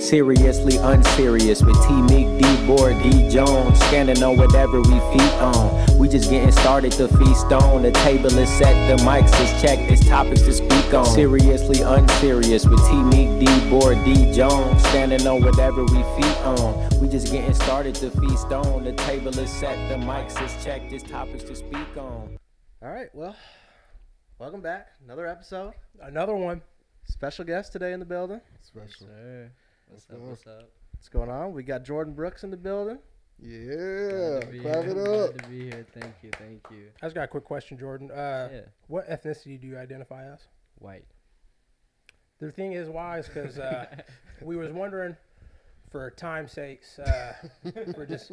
Seriously unserious with T Meek, D Board, D Jones, scanning on whatever we feet on. We just getting started to feast on. The table is set, the mics is checked, there's topics to speak on. Seriously unserious with T Meek, D Board, D Jones, standing on whatever we feet on. We just getting started to feast on. The table is set, the mics is checked, there's topics to speak on. All right, well, welcome back. Another episode. Another one. Special guest today in the building. Special. Yes, sir. What's up? What's going on? We got Jorden Brooks in the building. Yeah, clap it up. Glad to be here. Thank you. I just got a quick question, Jordan. What ethnicity do you identify as? White. The thing is, why is because we was wondering, for time's sakes, for just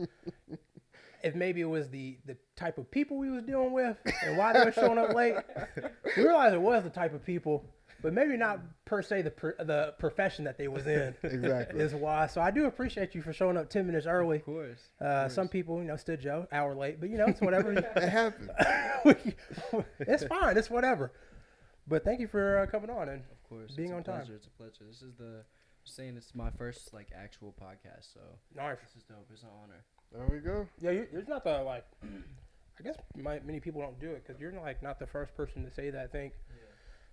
if maybe it was the type of people we was dealing with and why they were showing up late. We realized it was the type of people, but maybe not per se the profession that they was in. Exactly. Is why. So I do appreciate you for showing up 10 minutes early. Of course. Some people, stood Joe, hour late, but it's whatever. It happened. It's fine. It's whatever. But thank you for coming on and Of course. being on time. It's a pleasure. This is it's my first actual podcast, so Nice. this is dope. It's an honor. There we go. Yeah, there's not the I guess many people don't do it because you're not the first person to say that. I think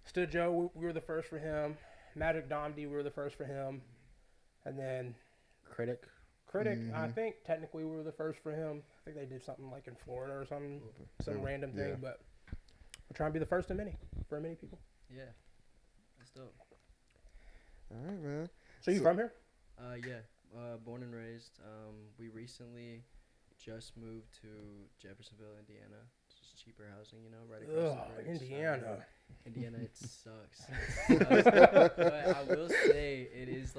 Stood Joe, we were the first for him. Magic Domdy, we were the first for him, and then Critic. I think technically we were the first for him. I think they did something like in Florida or something, some random thing. But we're trying to be the first for many people. Yeah. That's dope. All right, man. So you from here? Born and raised. We recently just moved to Jeffersonville, Indiana. It's just cheaper housing, right across the bridge. Indiana. Indiana, it sucks. But I will say it is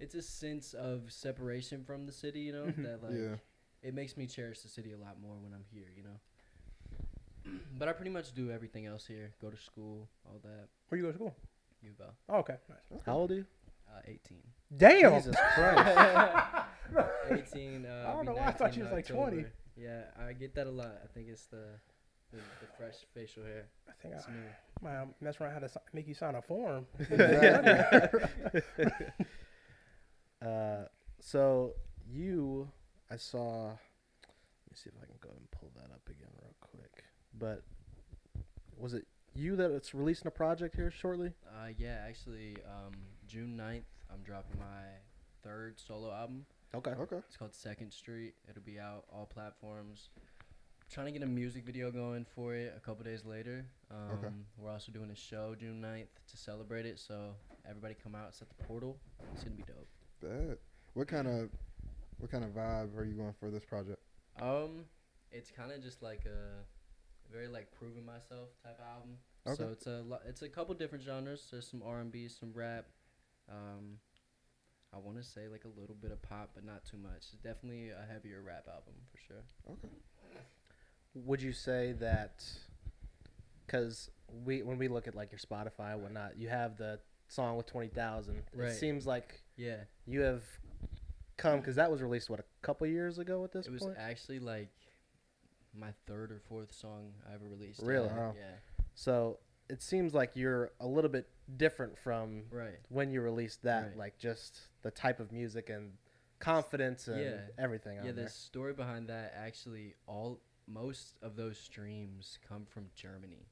it's a sense of separation from the city, that it makes me cherish the city a lot more when I'm here, But I pretty much do everything else here. Go to school, all that. Where you go to school? U of L. Oh, okay. Nice. How old are you? 18. Damn. Jesus Christ. 18. I don't know why I thought you was like 20. Yeah, I get that a lot. I think it's the fresh facial hair. I think It's new. I mess around how to make you sign a form. So I saw, let me see if I can go and pull that up again real quick. But was it you that's releasing a project here shortly? Yeah, actually, June 9th, I'm dropping my third solo album. Okay. It's called Second Street. It'll be out all platforms. Trying to get a music video going for it a couple days later. We're also doing a show June 9th to celebrate it, so everybody come out. It's at the Portal. It's gonna be dope. Bet. What kind of vibe are you going for this project? It's kind of just like a very proving myself type album. Okay. So it's a couple different genres. There's some R&B, some rap. I want to say a little bit of pop, but not too much. It's definitely a heavier rap album for sure. Okay. Would you say that, because when we look at your Spotify and whatnot, you have the song with 20,000. Right. It seems like you have come, because that was released, a couple years ago at this point? It was actually my third or fourth song I ever released. Really? Wow. Yeah. So it seems like you're a little bit different from when you released that, just the type of music and confidence and everything on there. The story behind that, actually, most of those streams come from Germany.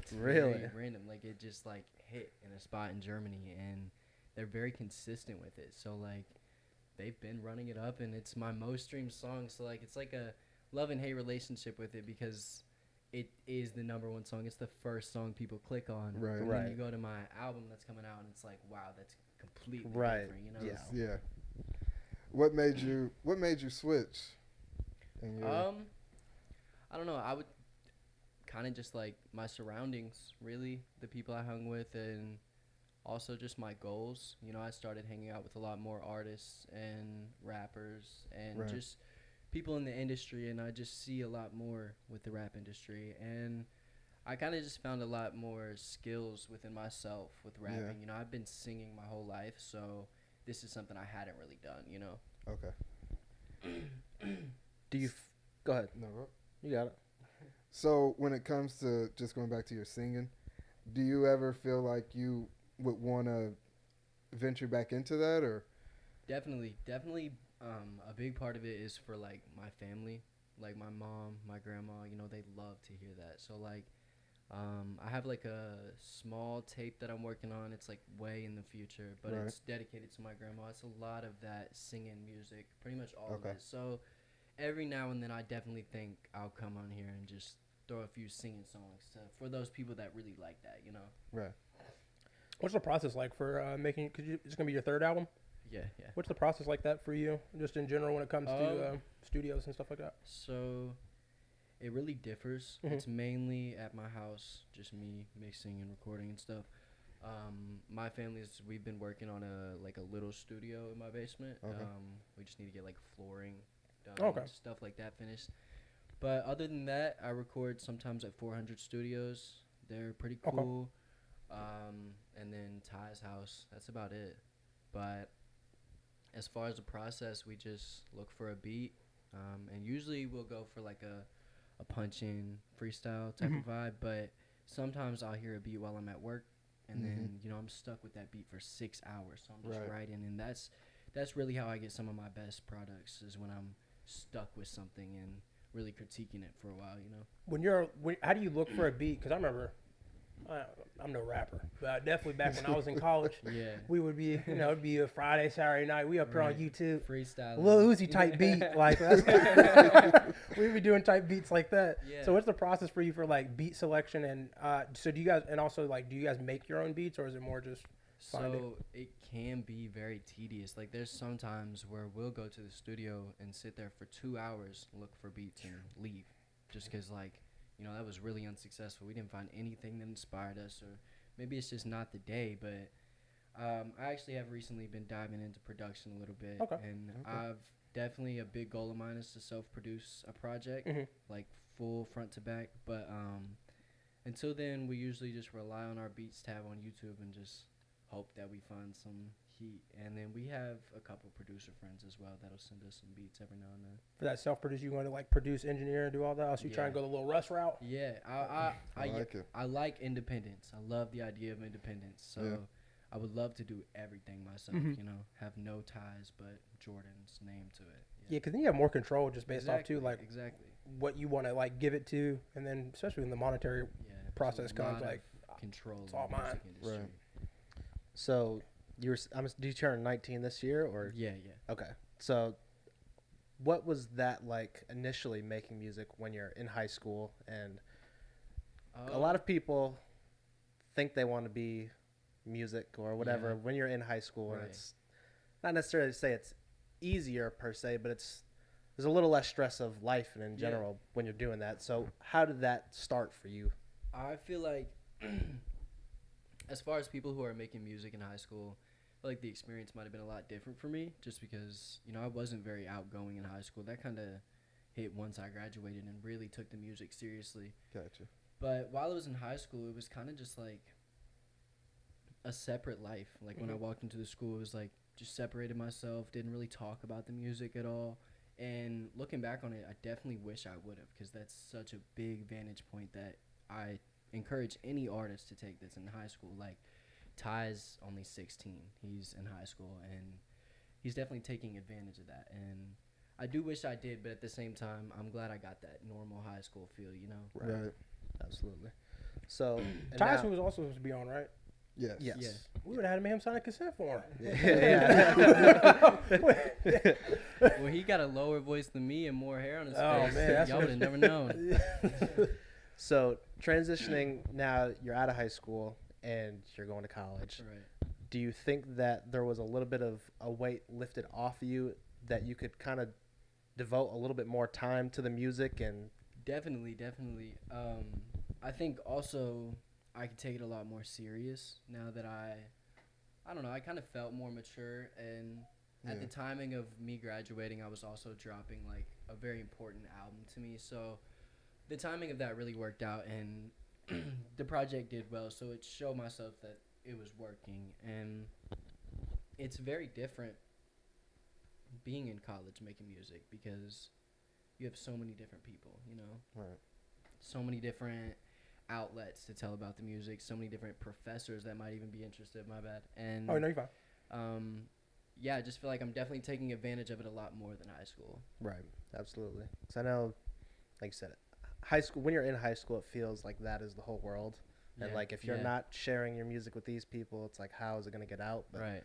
It's really very random. It just hit in a spot in Germany, and they're very consistent with it. So they've been running it up, and it's my most streamed song. So it's like a love and hate relationship with it, because it is the number one song. It's the first song people click on. Right. And then you go to my album that's coming out, and it's wow, that's completely different. Yeah. What made you switch? I don't know. I would kind of just my surroundings, really, the people I hung with, and also just my goals. I started hanging out with a lot more artists and rappers and just people in the industry, and I just see a lot more with the rap industry. And I kind of just found a lot more skills within myself with rapping. I've been singing my whole life, so this is something I hadn't really done, Okay. Do you go ahead. No. You got it. So when it comes to just going back to your singing, do you ever feel like you would want to venture back into that, or Definitely. A big part of it is for like my family, like my mom, my grandma. You know, they love to hear that. So like, I have like a small tape that I'm working on. It's like way in the future, but Right. it's dedicated to my grandma. It's a lot of that singing music, pretty much all Okay. of it. So every now and then, I definitely think I'll come on here and just throw a few singing songs for those people that really like that. You know. Right. What's the process like for making? It's gonna be your third album. Yeah. Yeah. What's the process like that for you, just in general, when it comes to studios and stuff like that? So it really differs. Mhm. It's mainly at my house, just me mixing and recording and stuff. My we've been working on a little studio in my basement. Okay. We just need to get like flooring done, Okay. stuff like that finished. But other than that, I record sometimes at 400 Studios. They're pretty Okay. cool. And then Ty's house. That's about it. But as far as the process, we just look for a beat, and usually we'll go for like a punch-in freestyle type of vibe. But sometimes I'll hear a beat while I'm at work, and then I'm stuck with that beat for 6 hours. So I'm just Right. writing, and that's really how I get some of my best products, is when I'm stuck with something and really critiquing it for a while. How do you look for a beat? Because I remember, I'm no rapper, but definitely back when I was in college, Yeah. we would be, it'd be a Friday, Saturday night. We up here on Right. YouTube. Freestyle. Lil Uzi type beat, like we'd be doing type beats like that. Yeah. So what's the process for you for like beat selection, and so do you guys make your own beats, or is it more just find it? So it can be very tedious. Like there's some times where we'll go to the studio and sit there for 2 hours, look for beats, and leave, just because that was really unsuccessful. We didn't find anything that inspired us, or maybe it's just not the day. But I actually have recently been diving into production a little bit, Okay. and I've definitely, a big goal of mine is to self-produce a project, like full front to back. But until then, we usually just rely on our beats tab on YouTube and just hope that we find some heat. And then we have a couple producer friends as well that'll send us some beats every now and then. For that self-produce, you want to like produce, engineer, and do all that? Else you try and Yeah. go the little Russ route? Yeah, I like it. I like independence. I love the idea of independence. So Yeah. I would love to do everything myself, Mhm. have no ties but Jordan's name to it. Yeah, because then you have more control just based off too, like exactly. what you want to like give it to, and then especially when the monetary Yeah, process there's a comes, lot like of control it's all in the music mine. industry. Right. So do you turn 19 this year, or? Yeah. Okay. So what was that like initially, making music when you're in high school? And a lot of people think they want to be music or whatever Yeah. when you're in high school, and Right. it's not necessarily to say it's easier per se, but there's a little less stress of life and in Yeah. general when you're doing that. So how did that start for you? I feel like as far as people who are making music in high school, I feel like the experience might have been a lot different for me, just because I wasn't very outgoing in high school. That kind of hit once I graduated and really took the music seriously. Gotcha. But while I was in high school, it was kind of just like a separate life. Like when I walked into the school, it was like just separated myself, didn't really talk about the music at all. And looking back on it, I definitely wish I would have, because that's such a big vantage point that I encourage any artist to take that's in high school. Like Ty's only 16. He's in high school, and he's definitely taking advantage of that. And I do wish I did, but at the same time, I'm glad I got that normal high school feel, Right. Absolutely. So and Tyson now- was also supposed to be on, right? Yes. Yes. Yeah. We would have had him sign a cassette for him. Yeah. Well, he got a lower voice than me and more hair on his Oh, face. man, that's Y'all what- would have never known. So transitioning now, you're out of high school and you're going to college. Right. Do you think that there was a little bit of a weight lifted off of you, that you could kind of devote a little bit more time to the music? And Definitely. I think also I could take it a lot more serious now that I don't know, I kind of felt more mature. And at Yeah. the timing of me graduating, I was also dropping like a very important album to me. So the timing of that really worked out, and the project did well. So it showed myself that it was working. And it's very different being in college making music, because you have so many different people, Right. so many different outlets to tell about the music, so many different professors that might even be interested. My bad. And Oh no, you're fine. yeah, I just feel like I'm definitely taking advantage of it a lot more than high school. Right. Absolutely. Because I know, like you said, high school. When you're in high school, it feels like that is the whole world. And Yeah, like if you're yeah. not sharing your music with these people, it's like how is it gonna get out? But Right.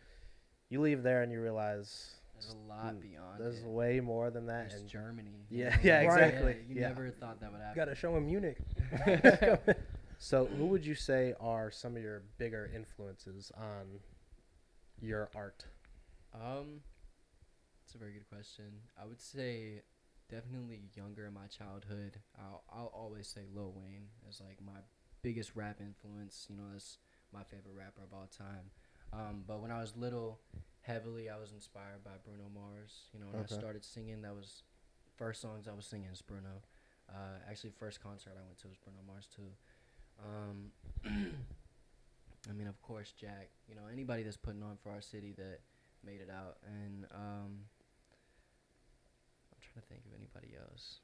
you leave there and you realize There's a lot beyond there's it. way more than that. There's And Germany. Yeah, know, yeah, like, exactly. You Yeah. never thought that would happen. Got to show him Munich. so, who would you say are some of your bigger influences on your art? That's a very good question. I would say definitely younger in my childhood. I'll always say Lil Wayne as like my biggest rap influence. You know, that's my favorite rapper of all time. But when I was little, heavily I was inspired by Bruno Mars. You know, when I started singing, that was first songs I was singing is Bruno. Actually, first concert I went to was Bruno Mars too. I mean, of course, Jack. You know, anybody that's putting on for our city that made it out. And I'm trying to think of anybody else.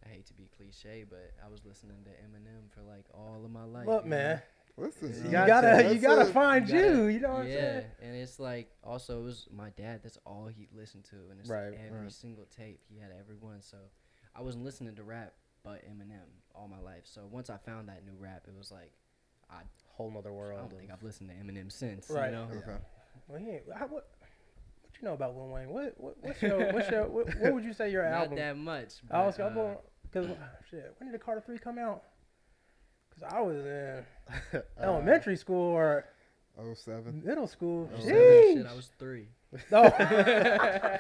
I hate to be cliche, but I was listening to Eminem for like all of my life. Look, you know? man, Listen, you got gotta find You gotta- you. You know what I'm yeah, saying? and it's like also it was my dad. That's all he listened to, and it's Right, every right. single tape he had every one. So I wasn't listening to rap, but Eminem all my life. So once I found that new rap, it was like Whole nother I world. don't think I've listened to Eminem since. Right. You know? Okay. Well, he ain't, what you know about Lil Wayne? What would you say your Not album? that much. I was but, because shit. When did the Carter 3 come out? Because I was in elementary school or 07. middle school. Oh, shit, I was 3. Oh.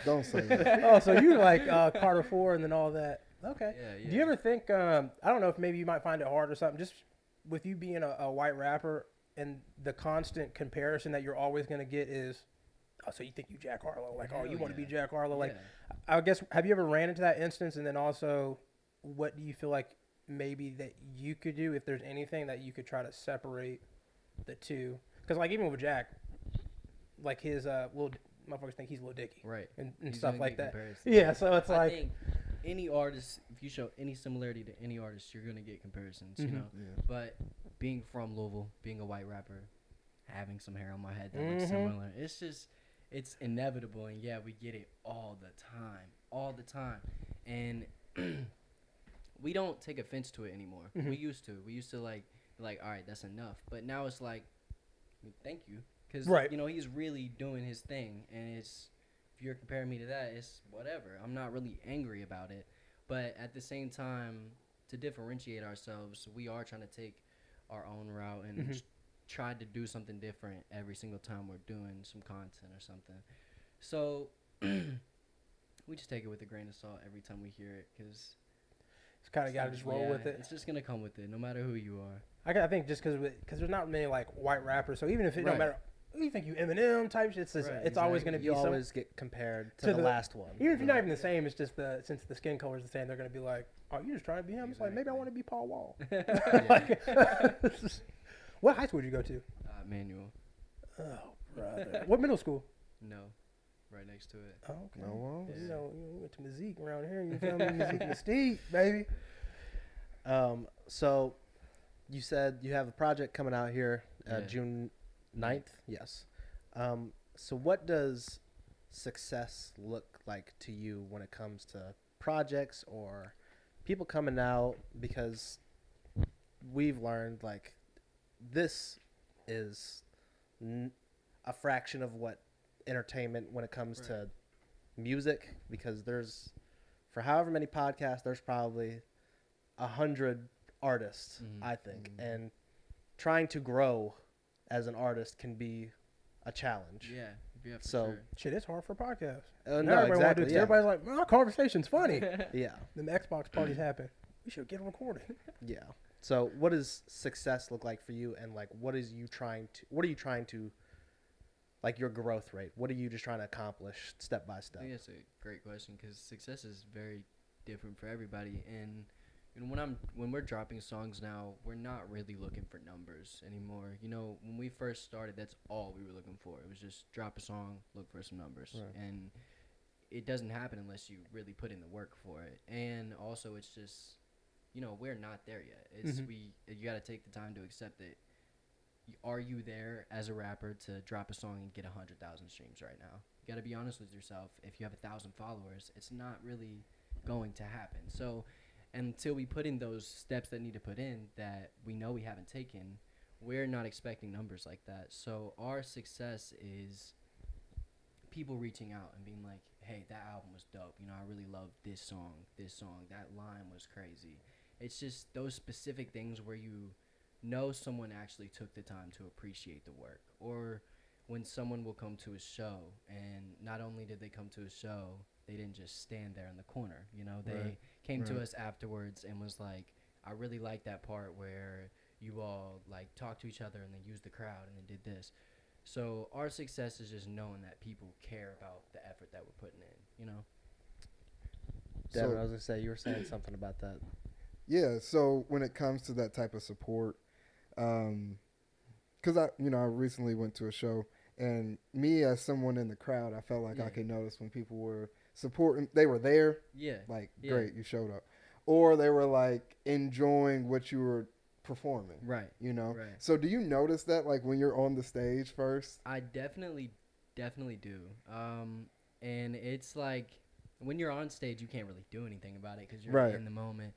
Don't say that. Oh, so you like Carter 4 and then all that. Okay. Yeah. Do you ever think, I don't know if maybe you might find it hard or something, just with you being a white rapper and the constant comparison that you're always going to get is, oh, so you think you Jack Harlow. Like, oh, Hell you want to be yeah. Jack Harlow. Like, Yeah. I guess, have you ever ran into that instance? And then also, what do you feel like maybe that you could do if there's anything that you could try to separate the two? Because, like, even with Jack, like his little motherfuckers think he's Lil Dicky. Right. And He's stuff gonna like get that. comparison. Yeah, so it's I like, think any artist, if you show any similarity to any artist, you're gonna get comparisons. You Mhm. know. Yeah. But being from Louisville, being a white rapper, having some hair on my head that looks Mhm. similar, it's inevitable. And yeah, we get it all the time, and we don't take offense to it anymore. Mhm. We used to like all right, that's enough. But now it's like, thank you, because Right. you know he's really doing his thing, and it's. If you're comparing me to that, it's whatever. I'm not really angry about it. But at the same time, to differentiate ourselves, we are trying to take our own route and Mhm. try to do something different every single time we're doing some content or something. So we just take it with a grain of salt every time we hear it because it's kind of got to just roll with it. It's just going to come with it no matter who you are. I think just because there's not many like white rappers, so even if it Right. don't matter, you think you Eminem type shit, it's always going to be You some. always get compared to to the the- last one. Even if you're not even the same, it's just since the skin color is the same, they're going to be like, oh, you're just trying to be him. It's like maybe I want to be Paul Wall. What high school did you go to? Manual. Oh, brother. What middle school? No. Right next to it. Oh, okay. No walls. You know, you went to Mazik around here. You feel me? Mazik Mystique, baby. So you said you have a project coming out here Yeah. June 9th. Yes. So what does success look like to you when it comes to projects or people coming out? Because we've learned like this is a fraction of what entertainment when it comes Right. to music, because there's, for however many podcasts, there's probably 100 artists, Mhm. I think, and trying to grow as an artist can be a challenge. Yeah. For So- sure. Shit, it's hard for podcasts. No, Now everybody wanna do exactly. it 'cause Yeah. everybody's like, man, our conversation's funny. Yeah, Them Xbox parties happen. We should get recorded. yeah. So, what does success look like for you, and like, what are you trying to, like, your growth rate? What are you just trying to accomplish step by I step? think that's a great question because success is very different for everybody. And you know, when we're dropping songs now, we're not really looking for numbers anymore. You know, when we first started, that's all we were looking for. It was just drop a song, look for some numbers, Right. and it doesn't happen unless you really put in the work for it. And also, it's just, you know, we're not there yet. It's Mhm. you got to take the time to accept that are you there as a rapper to drop a song and get 100,000 streams right now? You got to be honest with yourself. If you have 1,000 followers, it's not really going to happen. So until we put in those steps that need to put in that we know we haven't taken, we're not expecting numbers like that. So our success is people reaching out and being like, hey, that album was dope. You know, I really loved this song, that line was crazy. It's just those specific things where you know someone actually took the time to appreciate the work. Or when someone will come to a show, and not only did they come to a show, they didn't just stand there in the corner. You know, they came to us afterwards and was like, I really like that part where you all like talked to each other and then used the crowd and then did this. So our success is just knowing that people care about the effort that we're putting in, you know? Devin, So- I was gonna say you were saying something about that. Yeah, so when it comes to that type of support, because I recently went to a show, and me as someone in the crowd, I felt like I Yeah. could notice when people were supporting. They were there, Yeah. like Yeah. great, you showed up, or they were like enjoying what you were performing. Right. You know. Right. So do you notice that like when you're on the stage first? I definitely do. And it's like when you're on stage, you can't really do anything about it because you're Right. in the moment.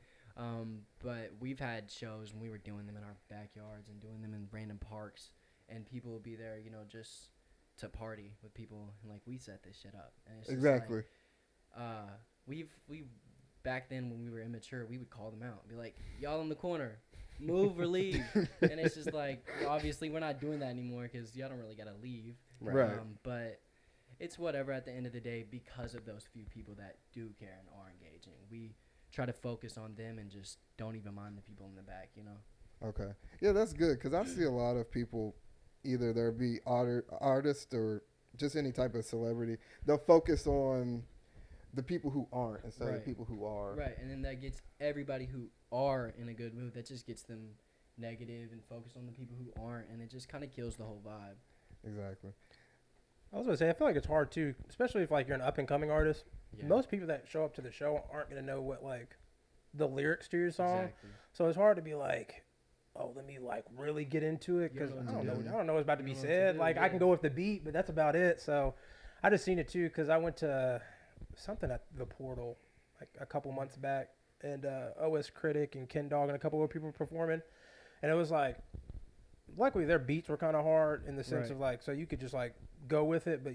But we've had shows when we were doing them in our backyards and doing them in random parks, and people will be there, you know, just to party with people, and like we set this shit up. And it's just Exactly. like, we back then when we were immature, we would call them out and be like, y'all in the corner, move or leave. And it's just like, obviously we're not doing that anymore because y'all don't really gotta leave. Right. But it's whatever at the end of the day because of those few people that do care and are engaging. We try to focus on them and just don't even mind the people in the back, you know? Okay. Yeah, that's good because I see a lot of people, either there be artists or just any type of celebrity, they'll focus on the people who aren't instead of the Right. people who are. Right, and then that gets everybody who are in a good mood, that just gets them negative and focused on the people who aren't, and it just kind of kills the whole vibe. Exactly. I was gonna say I feel like it's hard too, especially if like you're an up and coming artist. Yeah. Most people that show up to the show aren't gonna know what like the lyrics to your song, Exactly. so it's hard to be like, oh, let me like really get into it You because don't I know don't what know. to do. I don't know what's about to You be don't know what to said. do, Like I yeah. can go with the beat, but that's about it. So I just seen it too because I went to something at the Portal like a couple months back, and OS Critic and Ken Dog and a couple of people were performing, and it was like, luckily their beats were kind of hard in the sense Right. of like, so you could just like go with it, but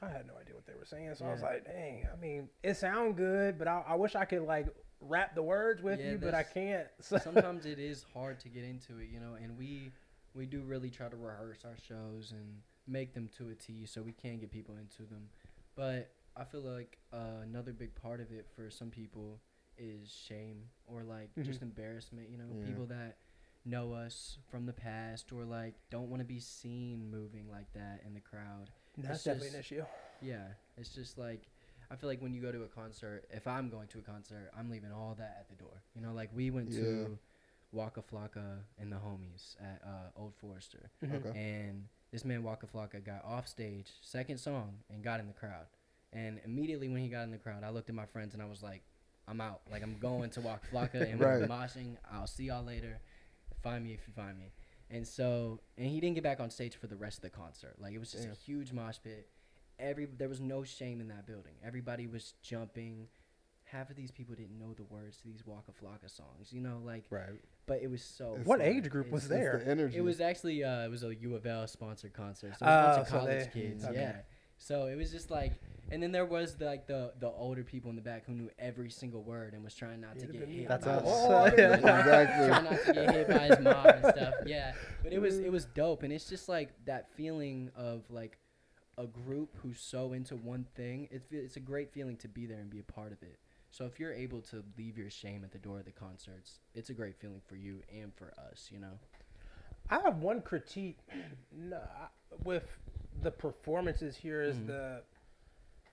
I had no idea what they were saying, so I was Yeah. like, dang, I mean, it sound good, but I wish I could like rap the words with Yeah, you, but I that's- can't. So Sometimes it is hard to get into it, you know, and we do really try to rehearse our shows and make them to a T so we can get people into them. But I feel like another big part of it for some people is shame or like just embarrassment, you know, Yeah. people that know us from the past or like don't want to be seen moving like that in the crowd. that's It's definitely just- an issue. Yeah, it's just like I feel like when you go to a concert, if I'm going to a concert, I'm leaving all that at the door. You know, like we went Yeah. to Waka Flocka and the homies at Old Forester, Mhm. Okay. and this man Waka Flocka got off stage, second song, and got in the crowd. And immediately when he got in the crowd, I looked at my friends and I was like, I'm out. Like I'm going to Waka Flocka and we're Right. moshing. I'll see y'all later. Find me if you find me. And so, and he didn't get back on stage for the rest of the concert. Like it was just Damn. a huge mosh pit. There was no shame in that building. Everybody was jumping. Half of these people didn't know the words to these Waka Flocka songs, you know, like. Right. But it was so. It's What fun. age group was It's- there? It's the energy. It was actually it was a U of L sponsored concert, so it was a bunch of so college they- kids. okay. Yeah. So it was just like, and then there was the older people in the back who knew every single word and was trying not to You'd get have been hit. me. That's by us. Oh, the- yeah. Exactly. Trying not to get hit by his mom and stuff. Yeah, but it was dope, and it's just like that feeling of like a group who's so into one thing. It's a great feeling to be there and be a part of it. So if you're able to leave your shame at the door of the concerts, it's a great feeling for you and for us, you know. I have one critique with the performances here is Mhm.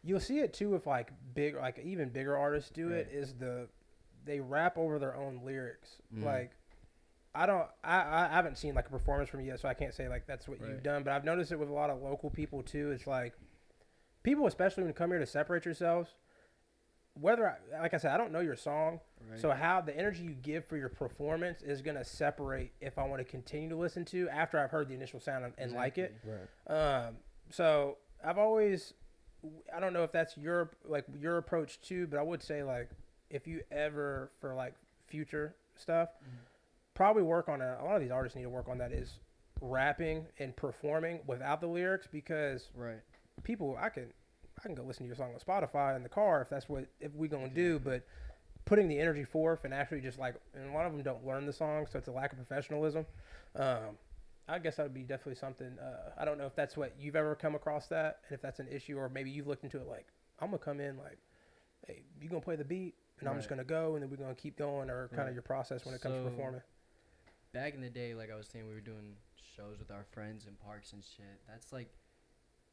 you'll see it too if like even bigger artists do it Right. is they rap over their own lyrics. Mhm. Like I haven't seen like a performance from you yet, so I can't say like that's what you've Right. done, but I've noticed it with a lot of local people too. It's like people, especially when you come here to separate yourselves, like I said, I don't know your song, Right. So how the energy you give for your performance is going to separate if I want to continue to listen to after I've heard the initial sound and like it. Right. So I've always, I don't know if that's your approach too, but I would say like if you ever for like future stuff, probably work on a lot of these artists need to work on that is rapping and performing without the lyrics because Right. people I can go listen to your song on Spotify in the car if we gonna do, but putting the energy forth and actually just like, and a lot of them don't learn the song, so it's a lack of professionalism. I guess that would be definitely something. I don't know if that's what you've ever come across that, and if that's an issue, or maybe you've looked into it like, I'm gonna come in like, hey, you gonna play the beat, and I'm just gonna go, and then we're gonna keep going, or kind of your process when it comes to performing. Back in the day, like I was saying, we were doing shows with our friends in parks and shit.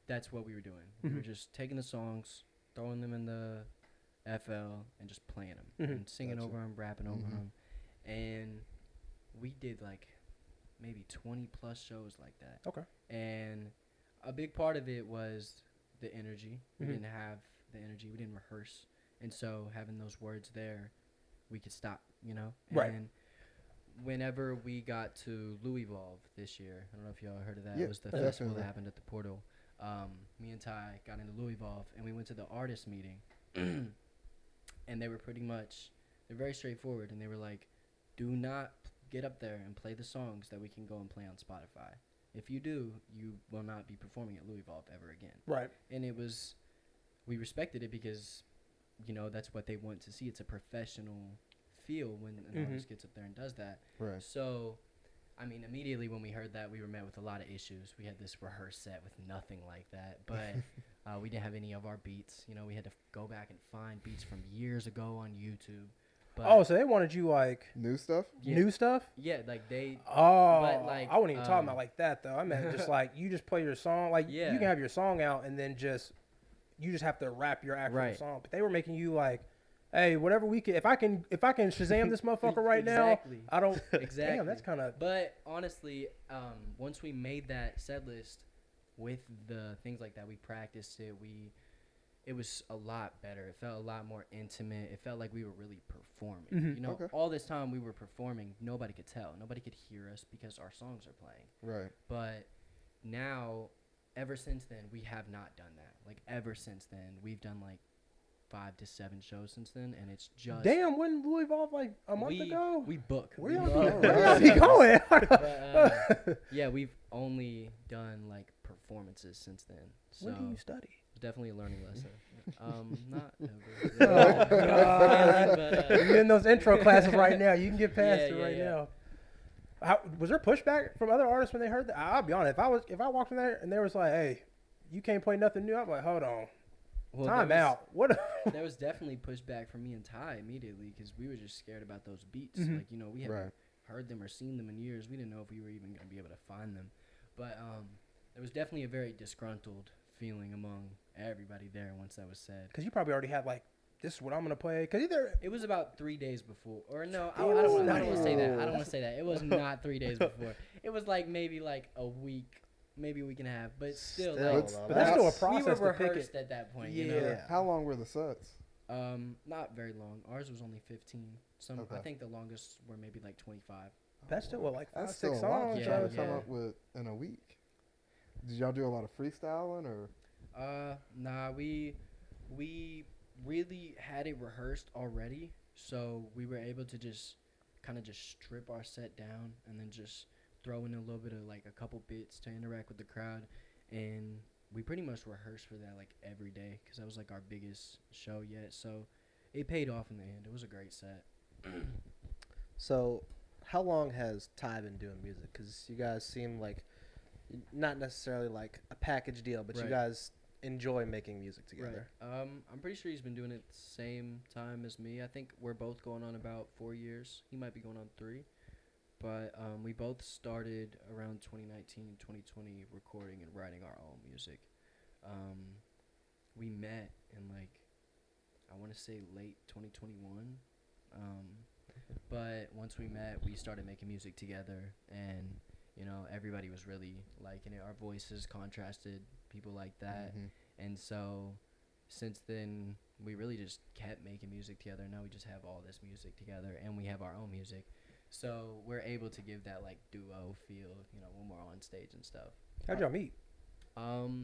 That's what we were doing. We were just taking the songs, throwing them in the FL, and just playing them and singing over them, rapping over them, and we did like maybe 20 plus shows like that. Okay. And a big part of it was the energy. We didn't have the energy. We didn't rehearse. And so having those words there, we could stop, you know? Right. And whenever we got to Louisville this year, I don't know if y'all heard of that. Yeah, It was the festival definitely. that happened at the Portal. Me and Ty got into Louisville, and we went to the artist meeting. And they were they're very straightforward. And they were like, do not get up there and play the songs that we can go and play on Spotify. If you do, you will not be performing at Louisville ever again. Right. And we respected it because, you know, that's what they want to see. It's a professional feel when an artist gets up there and does that. Right. So, I mean, immediately when we heard that, we were met with a lot of issues. We had this rehearsed set with nothing like that, but we didn't have any of our beats. You know, we had to go back and find beats from years ago on YouTube. But So they wanted you like New stuff? new stuff? yeah, like they. But like, I wasn't even talking about like that though. I meant just like you just play your song, like you Yeah. can have your song out and then you just have to rap your actual Right. song. But they were making you like, hey, whatever we can. If I can Shazam this motherfucker right Exactly. now, I don't. Exactly. Damn, that's kind of. But honestly, once we made that set list with the things like that, we practiced it. It was a lot better. It felt a lot more intimate. It felt like we were really performing. You know, Okay. all this time we were performing, nobody could tell. Nobody could hear us because our songs are playing. Right. But now, ever since then, we have not done that. Like, ever since then, we've done like 5 to 7 shows since then, and it's just Damn, when Louisville like a month ago? we book. Where We y'all book. be, where y'all be going? But, yeah, we've only done like performances since then. So When do you study? definitely a learning lesson. Not Oh, ever. God. But, You're in those intro classes right now. You can get past Yeah, it yeah, right yeah. now. How, was there pushback from other artists when they heard that? I'll be honest. If I walked in there and they was like, "Hey, you can't play nothing new," I'm like, "Hold on, well, time there was- out." What? There was definitely pushback from me and Ty immediately because we were just scared about those beats. Mhm. Like, you know, we haven't Right. heard them or seen them in years. We didn't know if we were even going to be able to find them. But there was definitely a very disgruntled feeling among everybody there once that was said. Because you probably already had like, this is what I'm gonna play. Because either It was about 3 days before. Or no, I Ooh. don't want to say that. I don't want to say that. It was not 3 days before. It was like maybe like a week, maybe a week and a half. But still, Still, like, though, but that's still a that's- we process were to pick rehearsed it. at that point. Yeah. You know? How long were the sets? Not very long. Ours was only 15. I Okay. think the longest were maybe like 25. That's still what, like 5, That's still 6 a lot songs. to Yeah, try bro. to come yeah. up with in a week. Did y'all do a lot of freestyling or? Nah, we really had it rehearsed already, so we were able to just kind of just strip our set down and then just throw in a little bit of like a couple bits to interact with the crowd, and we pretty much rehearsed for that like every day because that was like our biggest show yet. So it paid off in the end. It was a great set. So, how long has Ty been doing music? Because you guys seem like not necessarily like a package deal, but you Right. guys enjoy making music together. Right. I'm pretty sure he's been doing it the same time as me. I think we're both going on about 4 years. He might be going on 3. But we both started around 2019, 2020 recording and writing our own music. We met in like, I want to say late 2021. But once we met, we started making music together, and you know, everybody was really liking it. Our voices contrasted, people like that. Mhm. And so since then, we really just kept making music together. Now we just have all this music together, and we have our own music, so we're able to give that like duo feel, you know, when we're on stage and stuff. How'd y'all meet?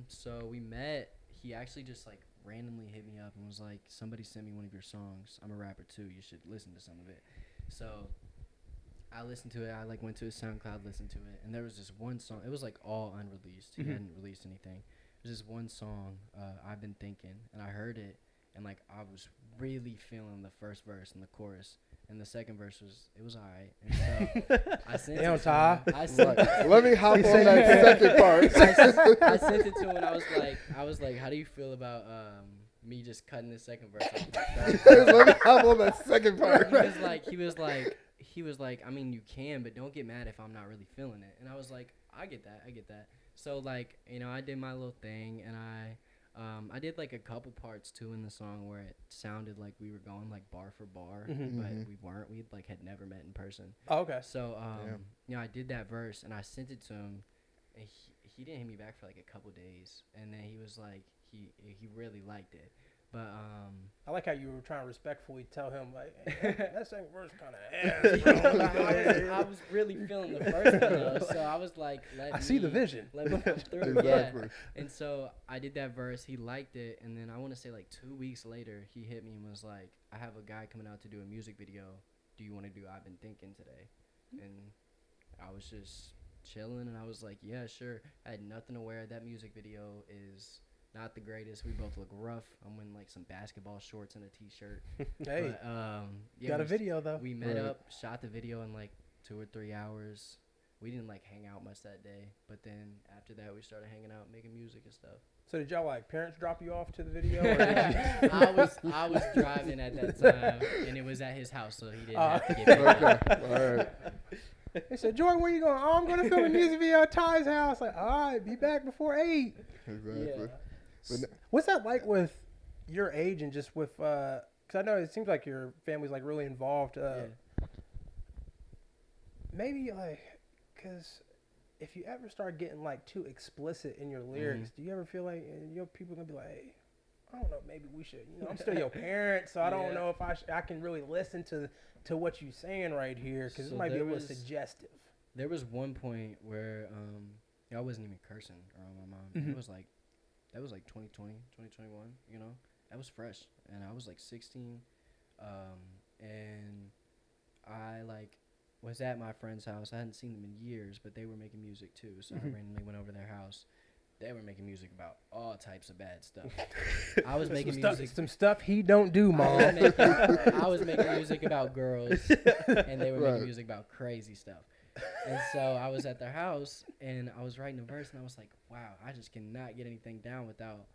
So we met. He actually just like randomly hit me up and was like, "Somebody sent me one of your songs. I'm a rapper too. You should listen to some of it." So I listened to it. I like went to his SoundCloud, listened to it, and there was this one song. It was like all unreleased. He hadn't released anything. There's this one song, I've Been Thinking, and I heard it, and like I was really feeling the first verse and the chorus, and the second verse was alright. And so I sent Damn, it to Ty. him. I sent it. Let me hop on that second part. I sent it to him, and I was like, how do you feel about me just cutting the second verse off? Let me hop on that second part. He was like, I mean, you can, but don't get mad if I'm not really feeling it. And I was like, I get that. So like, you know, I did my little thing, and I did like a couple parts too in the song where it sounded like we were going like bar for bar, but we weren't. We like had never met in person. Oh, okay. So you know, I did that verse and I sent it to him, and he didn't hit me back for like a couple days, and then he was like he really liked it. But I like how you were trying to respectfully tell him like, hey, that second verse kind of ass. I was really feeling the first one though, so I was like, I see the vision. Let me come through. Exactly. Yeah. And so I did that verse. He liked it, and then I want to say like 2 weeks later, he hit me and was like, I have a guy coming out to do a music video. Do you want to do I've Been Thinking today? And I was just chilling, and I was like, yeah, sure. I had nothing to wear. That music video is not the greatest. We both look rough. I'm in like some basketball shorts and a t-shirt. Hey, But, yeah, got a video though. We met Right. up, shot the video in like 2 or 3 hours. We didn't like hang out much that day, but then after that we started hanging out, making music and stuff. So did y'all like parents drop you off to the video? Or did you? I was driving at that time, and it was at his house, so he didn't have to get picked up. All right. They said, Jordan, where you going? Oh, I'm going to film a music video at Ty's house. Like, all right, be back before 8. Exactly. Yeah. But What's that like with your age and just with, because I know it seems like your family's like really involved. Yeah. Maybe like, because if you ever start getting like too explicit in your lyrics, do you ever feel like your people gonna be like, hey, I don't know, maybe we should, you know, I'm still your parent, so I don't Yeah. know if I can really listen to what you're saying right here, because So it might be a there little was- suggestive. There was one point where I wasn't even cursing around my mom. Mhm. It was like that was like 2020, 2021, you know? That was fresh, and I was like 16, and I like was at my friend's house. I hadn't seen them in years, but they were making music too, so I randomly went over to their house. They were making music about all types of bad stuff. I was making music. Some stuff he don't do, mom. I was making music about girls, and they were Right. making music about crazy stuff. And so I was at their house, and I was writing a verse, and I was like, wow, I just cannot get anything down without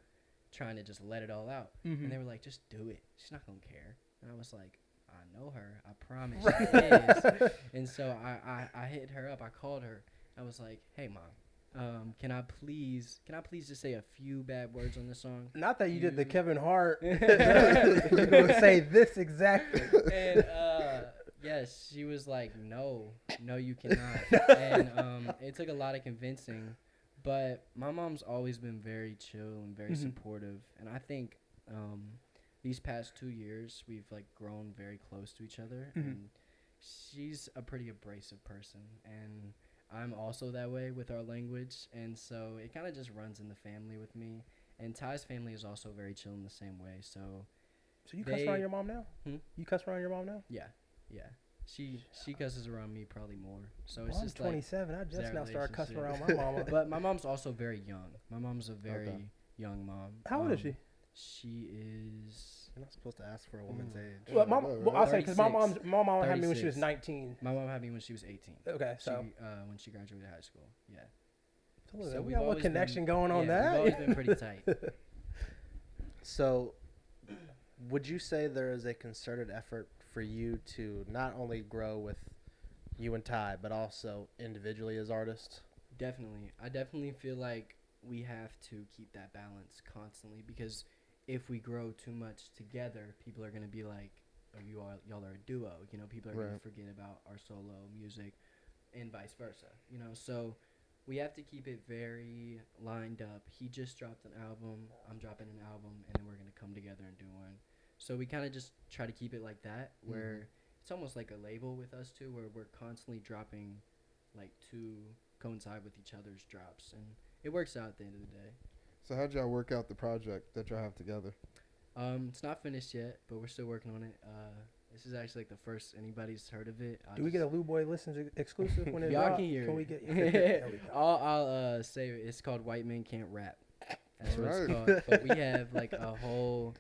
trying to just let it all out. And they were like, just do it. She's not going to care. And I was like, I know her. I promise she is. And so I hit her up. I called her. I was like, hey, Mom, can I please just say a few bad words on this song? Not that you did the Kevin Hart. You're gonna say this exactly. And yes, she was like, no, you cannot. And it took a lot of convincing, but my mom's always been very chill and very supportive, and I think these past 2 years we've like grown very close to each other, and she's a pretty abrasive person, and I'm also that way with our language, and so it kind of just runs in the family with me. And Ty's family is also very chill in the same way, so So you cuss around your mom now? Hmm? You cuss around your mom now? yeah. She cusses around me probably more, so Well, it's I'm just like 27. I just that now started cussing around relationship. my mama. But my mom's also very young. My mom's a very Okay. young mom. How old is she? She is. You're not supposed to ask for a woman's age. Well, I know, I'll say because my 36. mom had me when she was 36. 19. My mom had me when she was 18. Okay, so She, when she graduated high school. Yeah. so So we we've got a little always connection been- going on yeah, that. We've always been pretty tight. So, would you say there is a concerted effort for you to not only grow with you and Ty, but also individually as artists? Definitely. I definitely feel like we have to keep that balance constantly, because if we grow too much together, people are going to be like, oh, y'all are a duo. You know, people are going Right. to forget about our solo music and vice versa. You know, so we have to keep it very lined up. He just dropped an album, I'm dropping an album, and then we're gonna come together and do one. So we kind of just try to keep it like that, where it's almost like a label with us two, where we're constantly dropping, like, to coincide with each other's drops, and it works out at the end of the day. So how'd y'all work out the project that y'all have together? It's not finished yet, but we're still working on it. This is actually like the first anybody's heard of it. Do we get a Lou Boy Listens exclusive when it Y'all drops? can hear Can we it. get? There we go. I'll say it. It's called White Men Can't Rap. That's what it's Alright. called. But we have like a whole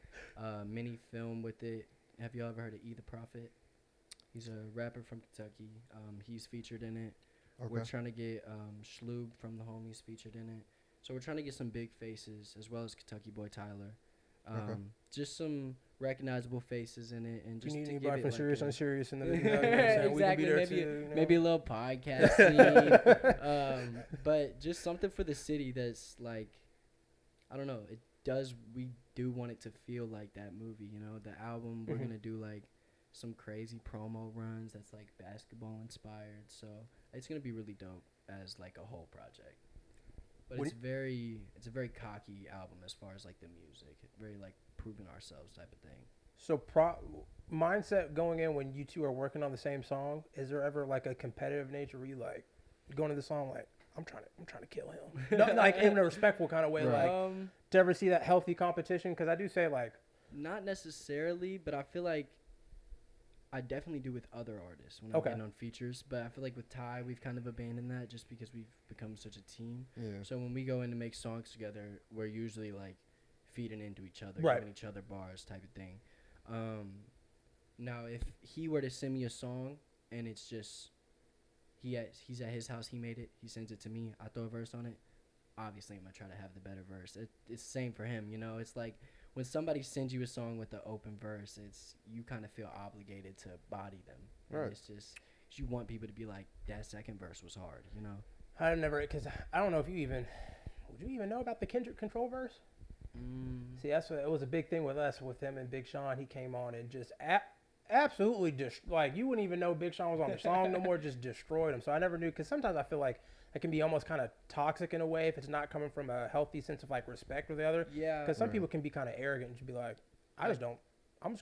mini film with it. Have you all ever heard of E the Prophet? He's a rapper from Kentucky. He's featured in it. We're Okay. trying to get Schloob from the Homies featured in it. So we're trying to get some big faces as well as Kentucky Boy Tyler. Okay. Just some recognizable faces in it, and You just need to anybody give from it Serious like Unserious in the video? You know what I'm saying? We can be exactly. there Maybe too, you know? maybe a little podcast scene. But just something for the city that's like, I don't know. We do want it to feel like that movie. You know, the album we're gonna do like some crazy promo runs that's like basketball inspired. So it's gonna be really dope as like a whole project. But What it's a very cocky album as far as like the music, very like proving ourselves type of thing. So mindset going in when you two are working on the same song, is there ever like a competitive nature where you like going to the song like I'm trying to kill him, no, like in a respectful kind of way, like to ever see that healthy competition? Because I do say like Not necessarily, but I feel like I definitely do with other artists when I'm Okay. getting on features. But I feel like with Ty, we've kind of abandoned that just because we've become such a team. Yeah. So when we go in to make songs together, we're usually like feeding into each other, Right. giving each other bars type of thing. Now, if he were to send me a song and it's just he's at his house, he made it, he sends it to me, I throw a verse on it, obviously I'm going to try to have the better verse. It's the same for him, you know? It's like when somebody sends you a song with the open verse, you kind of feel obligated to body them. And Right. it's just, you want people to be like, that second verse was hard, you know? I've never, because I don't know if would you even know about the Kendrick Control verse? See, it was a big thing with us, with him and Big Sean. He came on and just absolutely just like you wouldn't even know Big Sean was on the song no more, just destroyed him. So I never knew, because sometimes I feel like it can be almost kind of toxic in a way if it's not coming from a healthy sense of like respect for the other. Yeah. Because some Right. people can be kind of arrogant and just be like, I'm just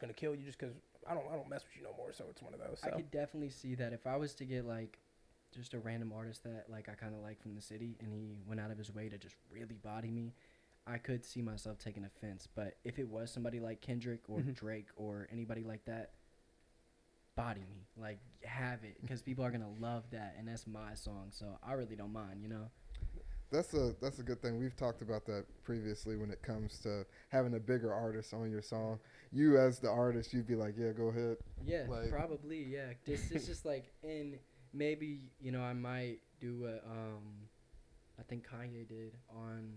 gonna kill you just because I don't mess with you no more. So it's one of those. So. I could definitely see that if I was to get like just a random artist that like I kind of like from the city and he went out of his way to just really body me, I could see myself taking offense. But if it was somebody like Kendrick or Drake or anybody like that, body me, like have it, because people are gonna love that, and that's my song, so I really don't mind, you know. That's a good thing. We've talked about that previously when it comes to having a bigger artist on your song. You as the artist, you'd be like, yeah, go ahead. Yeah, Like- probably. Yeah, it's just like, and maybe I might do what I think Kanye did on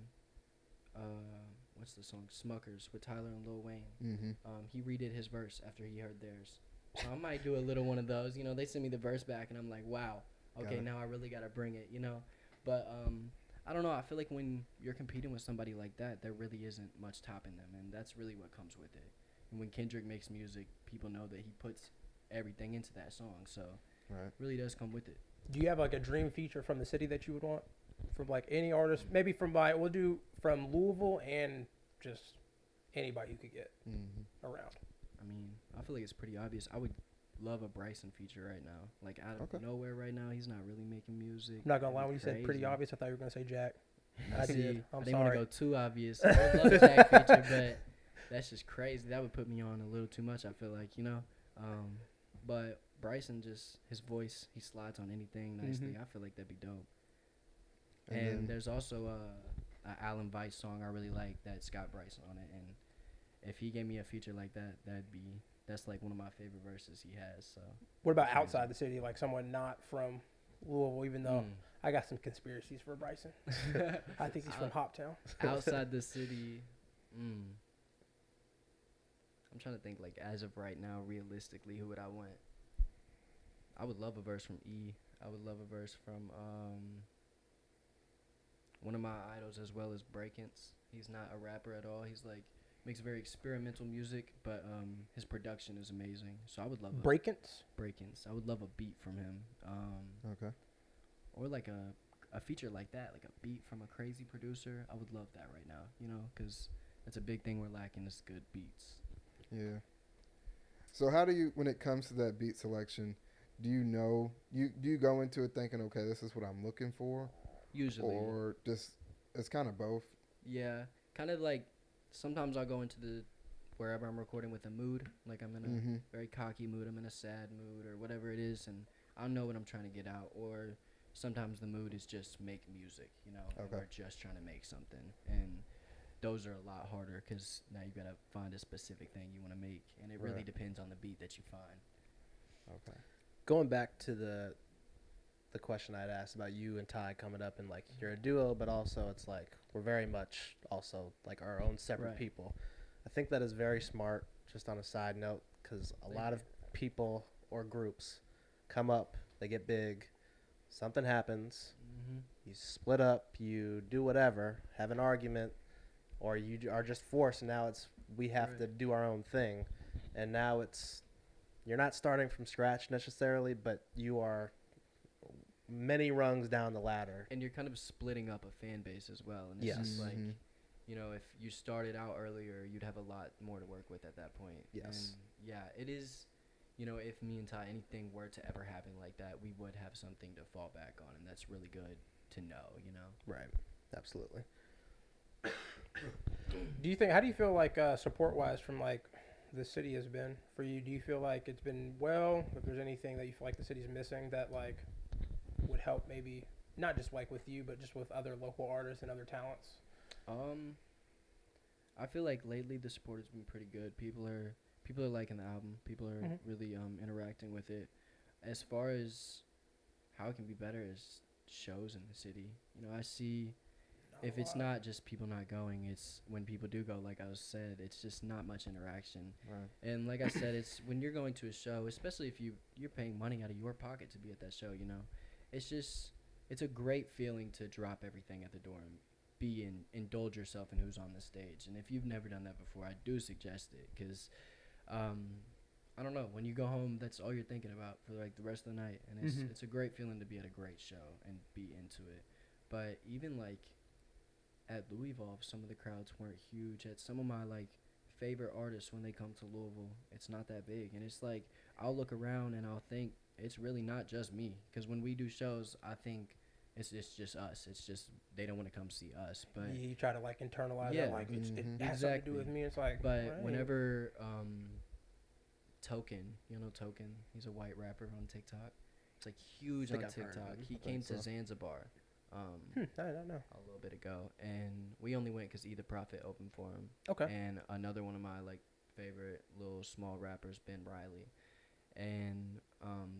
what's the song, Smuckers, with Tyler and Lil Wayne. Mm-hmm. He redid his verse after he heard theirs, so I might do a little one of those. They send me the verse back and I'm like, wow, okay, Got it. now I really gotta bring it, but I don't know, I feel like when you're competing with somebody like that, there really isn't much topping them, and that's really what comes with it. And when Kendrick makes music, people know that he puts everything into that song, so Right. it really does come with it. Do you have like a dream feature from the city that you would want from like any artist? Maybe we'll do from Louisville and just anybody you could get Mm-hmm. around. I mean, I feel like it's pretty obvious. I would love a Bryson feature right now. Like, out of Okay. nowhere right now, he's not really making music. I'm not gonna lie, when you Crazy. said pretty obvious, I thought you were gonna say Jack. I See, did. I'm I didn't want to sorry. go too obvious. I would love a Jack feature, but that's just crazy. That would put me on a little too much, I feel like, But Bryson, just his voice, he slides on anything nicely. I feel like that'd be dope. And And then- there's also a Alan Weiss song I really like that's got Bryson on it. And if he gave me a feature like that, that's like one of my favorite verses he has. So What about outside the city, like someone not from Louisville? Even though Mm. I got some conspiracies for Bryson. I think he's from Hoptown. outside the city, I'm trying to think, like, as of right now, realistically, who would I want? I would love a verse from E. I would love a verse from one of my idols as well as Breakins. He's not a rapper at all. He's like makes very experimental music, but his production is amazing. So I would love Breakins. Breakins. I would love a beat from him. Okay. Or like a feature like that, like a beat from a crazy producer, I would love that right now, you know, because that's a big thing we're lacking is good beats. Yeah. So how do you, when it comes to that beat selection, do you go into it thinking, okay, this is what I'm looking for, Usually. or just it's kind of both? Yeah, kind of like sometimes I'll go into wherever I'm recording with a mood, like I'm in a very cocky mood, I'm in a sad mood or whatever it is, and I know what I'm trying to get out. Or sometimes the mood is just make music, you know, and we're just trying to make something, and those are a lot harder because now you gotta find a specific thing you want to make, and it really depends on the beat that you find. Okay. Going back to the question I'd asked about you and Ty coming up, and like you're a duo, but also it's like we're very much also like our own separate people. I think that is very smart. Just on a side note, because a lot of people or groups come up, they get big, something happens, you split up, you do whatever, have an argument, or you are just forced, and now it's we have to do our own thing, and now it's you're not starting from scratch necessarily, but you are many rungs down the ladder. And you're kind of splitting up a fan base as well. And it's just like, you know, if you started out earlier, you'd have a lot more to work with at that point. Yes. And yeah, it is, you know, if me and Ty, anything were to ever happen like that, we would have something to fall back on. And that's really good to know, you know? Right. Absolutely. Do you think? How do you feel like support-wise from like the city has been for you? Do you feel like it's been well? If there's anything that you feel like the city's missing that like would help, maybe not just like with you, but just with other local artists and other talents? I feel like lately the support has been pretty good. People are liking the album. People are really interacting with it. As far as how it can be better is shows in the city. You know, I see. If it's not just people not going, it's when people do go, like I was said, it's just not much interaction. Right. And like I said, it's when you're going to a show, especially if you're paying money out of your pocket to be at that show, you know, it's a great feeling to drop everything at the door and indulge yourself in who's on the stage. And if you've never done that before, I do suggest it because, I don't know, when you go home, that's all you're thinking about for like the rest of the night. And it's a great feeling to be at a great show and be into it. But even like, at Louisville, some of the crowds weren't huge. At some of my like favorite artists, when they come to Louisville, it's not that big, and it's like I'll look around and I'll think it's really not just me. Because when we do shows, I think it's just us. It's just they don't want to come see us. But you try to like internalize it, like it has something to do with me. It's like, but whenever Token, you know Token, he's a white rapper on TikTok. It's like huge on TikTok. He came to Zanzibar. I don't know. A little bit ago, and we only went because Either Prophet opened for him. Okay. And another one of my like favorite little small rappers, Ben Riley, and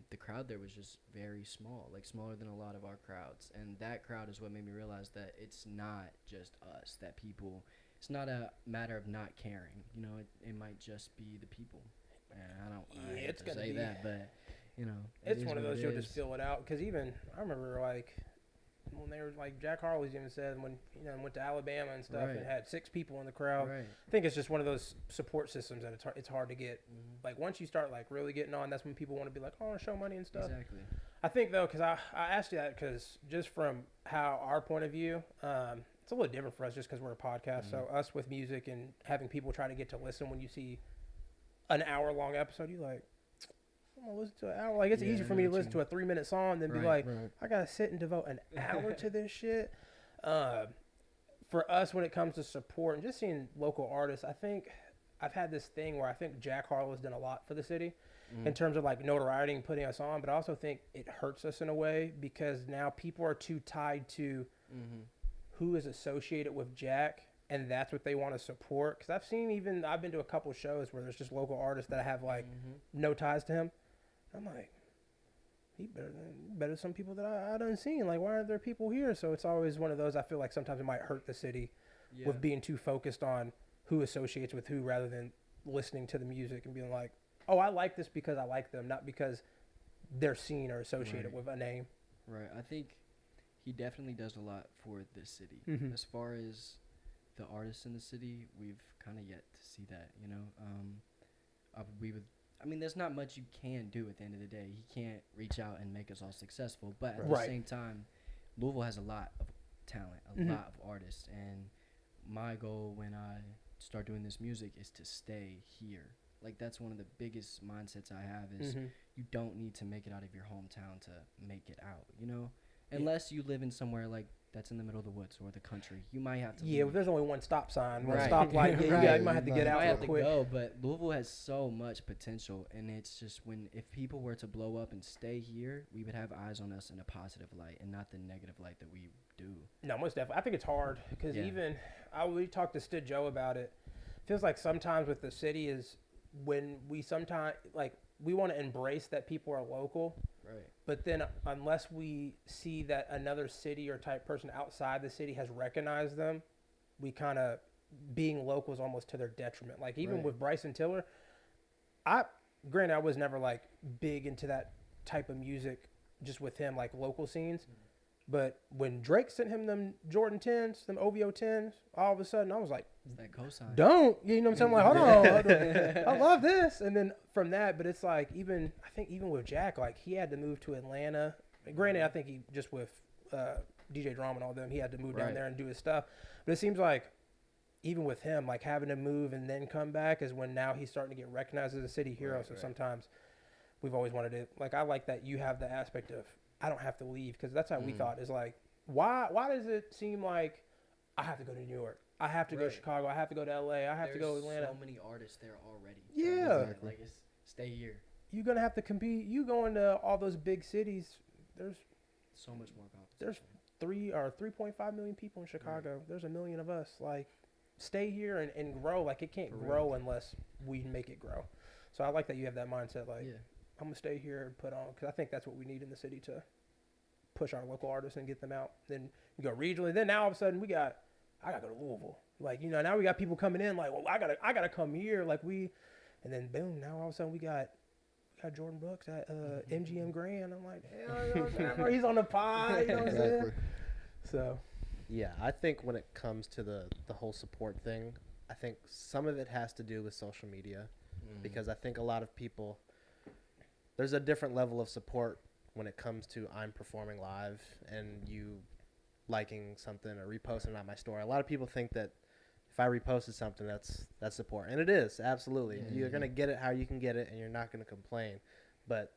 the crowd there was just very small, like smaller than a lot of our crowds, and that crowd is what made me realize that it's not just us, that people, it's not a matter of not caring, you know, it might just be the people. And I hate to say that, but you know, it's one of those you'll just feel it out, because even I remember like when they were like Jack Harlow's even said when went to Alabama and stuff and had 6 people in the crowd. Right. I think it's just one of those support systems that it's hard to get. Like once you start like really getting on, that's when people want to be like, oh, I want to show money and stuff. Exactly. I think though, because I asked you that because just from how our point of view, it's a little different for us just because we're a podcast. So us with music and having people try to get to listen when you see an hour-long episode, you like, I'm gonna listen to an hour. Like it's easy for me to listen to a 3-minute song than be like, I gotta sit and devote an hour to this shit. For us, when it comes to support and just seeing local artists, I think I've had this thing where I think Jack Harlow's done a lot for the city in terms of like notoriety and putting us on, but I also think it hurts us in a way because now people are too tied to who is associated with Jack, and that's what they want to support. Because I've been to a couple shows where there's just local artists that have like no ties to him. I'm like, he better than some people that I done seen. Like, why aren't there people here? So it's always one of those. I feel like sometimes it might hurt the city with being too focused on who associates with who rather than listening to the music and being like, oh, I like this because I like them, not because they're seen or associated with a name. Right. I think he definitely does a lot for this city. As far as the artists in the city, we've kind of yet to see that, you know. I mean, there's not much you can do at the end of the day. He can't reach out and make us all successful. But at the same time, Louisville has a lot of talent, a Mhm. lot of artists, and my goal when I start doing this music is to stay here. Like that's one of the biggest mindsets I have is Mhm. you don't need to make it out of your hometown to make it out, you know? Yeah. Unless you live in somewhere like that's in the middle of the woods or the country. You might have to Yeah, leave. there's only one stop sign, one Right. stoplight. Yeah, Right. you might have to You get might out I real have to quick. go, but Louisville has so much potential, and it's just if people were to blow up and stay here, we would have eyes on us in a positive light and not the negative light that we do. No, most definitely. I think it's hard because Yeah. even we talked to Stid Joe about it. Feels like sometimes with the city is when we sometimes like we want to embrace that people are local, Right. but then unless we see that another city or type person outside the city has recognized them, we kind of being local is almost to their detriment. Like even Right. with Bryson Tiller, granted I was never like big into that type of music just with him like local scenes. But when Drake sent him them Jordan 10s, them OVO 10s, all of a sudden I was like, It's that cosign. don't, you know what I'm saying? I'm like, hold on, I love this. And then from that, but it's like I think even with Jack, like he had to move to Atlanta. Granted, I think he just with DJ Drama and all them, he had to move down Right. there and do his stuff. But it seems like even with him, like having to move and then come back is when now he's starting to get recognized as a city hero. Right, So right. sometimes we've always wanted it. Like I like that you have the aspect of I don't have to leave because that's how we Mhm. thought is like why does it seem like I have to go to New York, I have to go to Right. Chicago, I have to go to LA, I have to go to There's Atlanta. so many artists there already. Yeah. Exactly. Like it's stay here. You're gonna have to compete. You going to all those big cities. There's So much more competition. There's 3.5 million people in Chicago. There's a million of us. Like, stay here and grow. Like, it can't For real. grow unless we make it grow. So I like that you have that mindset. Like, yeah. I'm gonna stay here and put on because I think that's what we need in the city to push our local artists and get them out. Then you go regionally. Then now all of a sudden I gotta go to Louisville. Like now we got people coming in like, well I gotta come here. Like and then boom, now all of a sudden we got Jorden Brooks at MGM Grand. I'm like, hell, you know what I'm saying? Bro, he's on the pod. You know what I'm saying? Exactly. So Yeah, I think when it comes to the whole support thing, I think some of it has to do with social media because I think a lot of people, there's a different level of support when it comes to I'm performing live and you liking something or reposting it on my story. A lot of people think that if I reposted something, that's support. And it is, absolutely. Yeah. You're going to get it how you can get it and you're not going to complain. But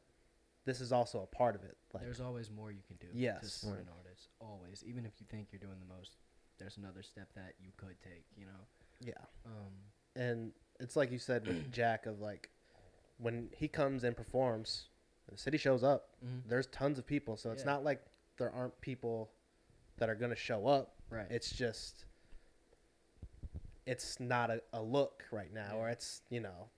this is also a part of it. Like, There's always more you can do to Yes. support an artist. Always. Even if you think you're doing the most, there's another step that you could take, you know? yeah. And it's like you said with Jack of like when he comes and performs, the city shows up. Mhm. There's tons of people, so it's Yeah. not like there aren't people that are going to show up. Right. It's just it's not a look right now, or Yeah. it's, you know,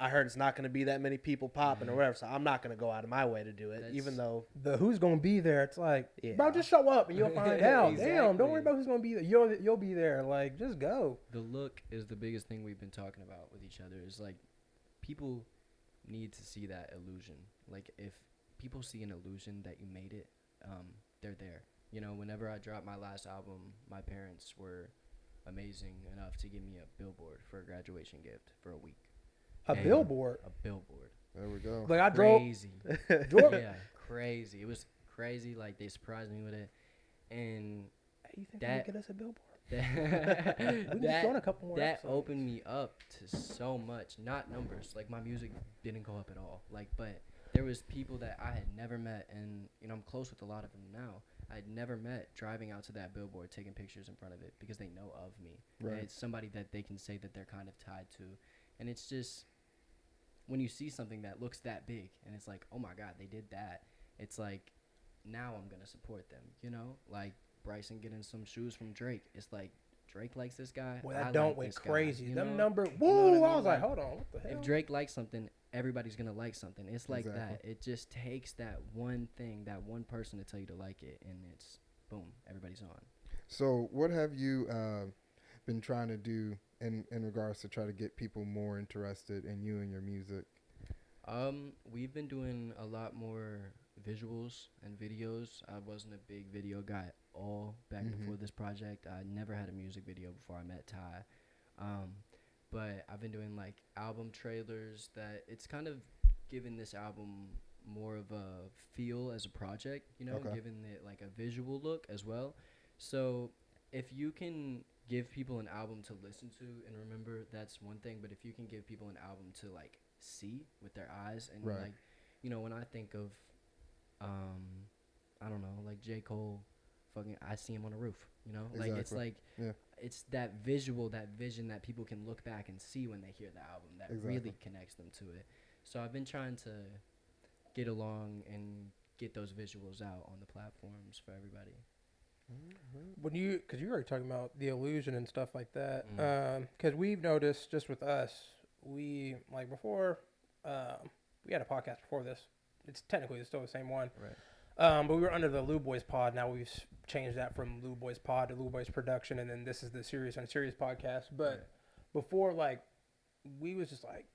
I heard it's not going to be that many people popping or whatever, so I'm not going to go out of my way to do it, even though the who's gonna be there? It's like, Yeah. bro, just show up and you'll find out. Damn, don't worry Exactly. about who's gonna be there. You'll be there. Like, just go. The look is the biggest thing we've been talking about with each other. Is like people need to see that illusion. Like if people see an illusion that you made it, they're there. You know, whenever I dropped my last album, my parents were amazing enough to give me a billboard for a graduation gift for a week. A And billboard. A billboard. There we go. Like I drove. Crazy. Jordan. Yeah, crazy. It was crazy. Like they surprised me with it, and Hey, you think That- we can get us a billboard? that We need to throw in a couple more. that episodes. opened me up to so much. Not numbers. Like my music didn't go up at all. Like, but there was people that I had never met, and you know I'm close with a lot of them now. I'd never met driving out to that billboard, taking pictures in front of it because they know of me. Right. And it's somebody that they can say that they're kind of tied to, and it's just when you see something that looks that big, and it's like, oh my God, they did that. It's like now I'm gonna support them. You know, like Bryson getting some shoes from Drake. It's like Drake likes this guy. Well, I that don't like went this guy, crazy. you Them know? number. You know Woo! what I I mean? was like, Like, hold on, what the hell? If Drake likes something, everybody's gonna like something. It's like that. Exactly. It just takes that one thing, that one person to tell you to like it, and it's boom, everybody's on. So, what have you been trying to do in regards to try to get people more interested in you and your music? We've been doing a lot more visuals and videos. I wasn't a big video guy at all back before this project. I never had a music video before I met Ty. But I've been doing like album trailers that it's kind of given this album more of a feel as a project, you know, Okay. giving it like a visual look as well. So if you can give people an album to listen to and remember, that's one thing, but if you can give people an album to like see with their eyes and Right. like, you know, when I think of I don't know, like J. Cole, fucking I See Him on a Roof, you know? Like it's Exactly. like Yeah. it's that visual, that vision that people can look back and see when they hear the album that Exactly. really connects them to it. So I've been trying to get along and get those visuals out on the platforms for everybody. When you, because you were already talking about the illusion and stuff like that, Mm. because we've noticed just with us, we like before, we had a podcast before this. It's technically still the same one, Right. but we were under the Lou Boys Pod. Now we've changed that from Lou Boys Pod to Lou Boys Production, and then this is the Serious on Serious podcast. But Right. before, like, we was just like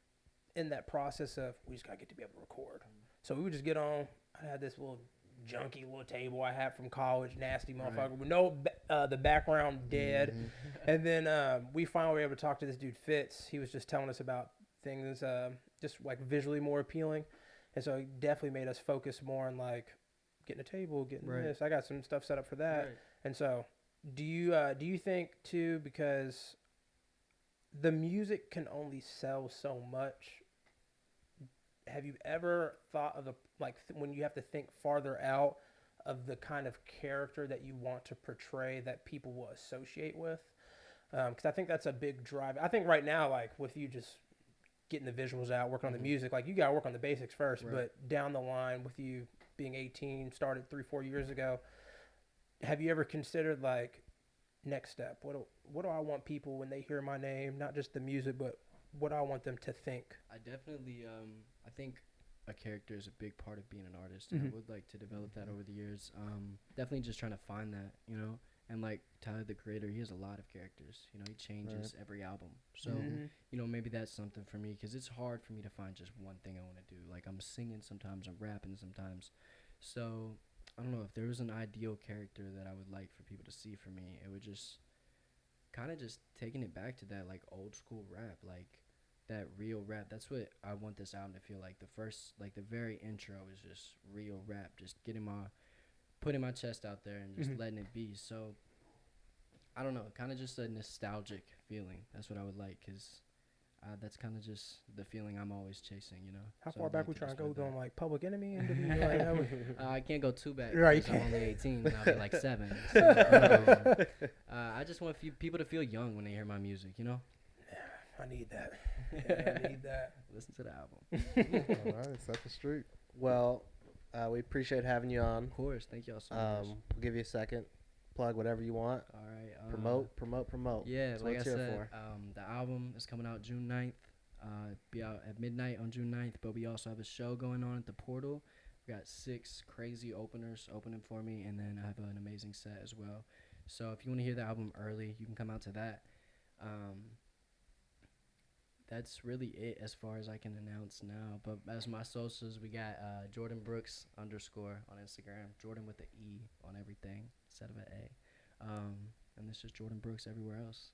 in that process of we just gotta get to be able to record. So we would just get on. I had this little junky little table I had from college, nasty motherfucker Right. with no the background dead. Mhm. And then we finally were able to talk to this dude Fitz. He was just telling us about things just like visually more appealing, and so he definitely made us focus more on like getting a table, getting Right. this. I got some stuff set up for that. Right. And so do you think too, because the music can only sell so much, have you ever thought of when you have to think farther out of the kind of character that you want to portray that people will associate with? Because I think that's a big drive. I think right now, like with you just getting the visuals out, working on the Mhm. music, like you got to work on the basics first, Right. but down the line with you being 18, started 3-4 years ago, have you ever considered like next step? What do I want people when they hear my name, not just the music, but what do I want them to think? I definitely, I think a character is a big part of being an artist, and Mhm. I would like to develop that over the years. Definitely just trying to find that, you know. And like Tyler, the Creator, he has a lot of characters. You know, he changes every album. So, Mhm. you know, maybe that's something for me, because it's hard for me to find just one thing I want to do. Like I'm singing sometimes, I'm rapping sometimes. So I don't know if there was an ideal character that I would like for people to see for me. It would just kind of just taking it back to that like old school rap, like that real rap. That's what I want this album to feel like. The very intro is just real rap, just putting my chest out there and just Mhm. letting it be. So I don't know, kind of just a nostalgic feeling. That's what I would like, because that's kind of just the feeling I'm always chasing, you know. How So far I'd back like we to trying to just go? put that. Doing like Public Enemy interview? Like, how we- I can't go too back. Right, you Because I'm can't. only 18 and I'll be like 7. So, I just want people to feel young when they hear my music, you know? I need that. Yeah, I need that. Listen to the album. All right, set the street. Well, we appreciate having you on. Of course. Thank y'all so much. We'll give you a second. Plug whatever you want. All right. Promote. Yeah, That's like what I it's here said, the album is coming out June 9th. Be out at midnight on June 9th, but we also have a show going on at the Portal. We got 6 crazy openers opening for me, and then I have an amazing set as well. So if you want to hear the album early, you can come out to that. That's really it as far as I can announce now. But as my socials, we got Jorden Brooks _ on Instagram. Jordan with the E on everything instead of an A. And it's just Jorden Brooks everywhere else.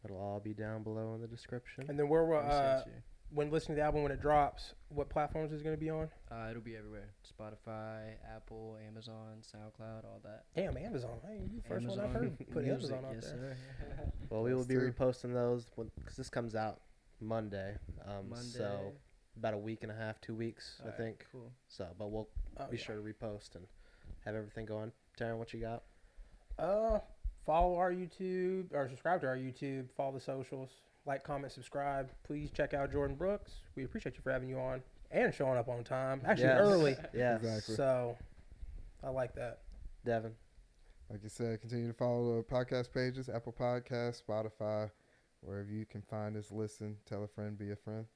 It'll all be down below in the description. And then where will Appreciate you. when listening to the album when it drops, what platforms is it going to be on? It'll be everywhere. Spotify, Apple, Amazon, SoundCloud, all that. Damn, Amazon. Hey, you the first one I've Amazon heard put Music, Amazon out yes, there. sir. Well, we will Us be too. reposting those because this comes out Monday. So Monday. about a week and a half, 2 weeks, I Alright, think. Cool. So, but we'll Oh, be yeah. sure to repost and have everything going. Taryn, what you got? Follow our YouTube or subscribe to our YouTube. Follow the socials. Like, comment, subscribe. Please check out Jorden Brooks. We appreciate you for having you on and showing up on time. Actually, Yes. early. Yeah, Exactly. So, I like that. Devin. Like you said, continue to follow the podcast pages, Apple Podcasts, Spotify, wherever you can find us. Listen, tell a friend, be a friend.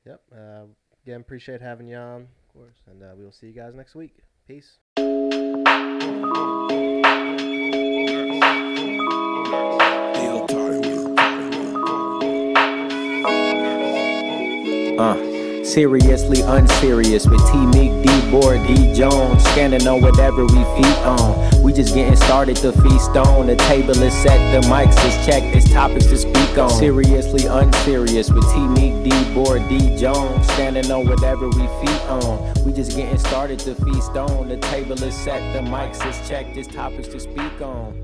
Yep. Again, appreciate having you on. Of course. And we will see you guys next week. Peace. Seriously unserious with T Meek, D Board, D Jones, scanning on whatever we feet on. We just getting started to feast on. The table is set, the mics is checked, there's topics to speak on. Seriously unserious with T Meek, D Board, D Jones, standing on whatever we feet on. We just getting started to feast on. The table is set, the mics is checked, there's topics to speak on.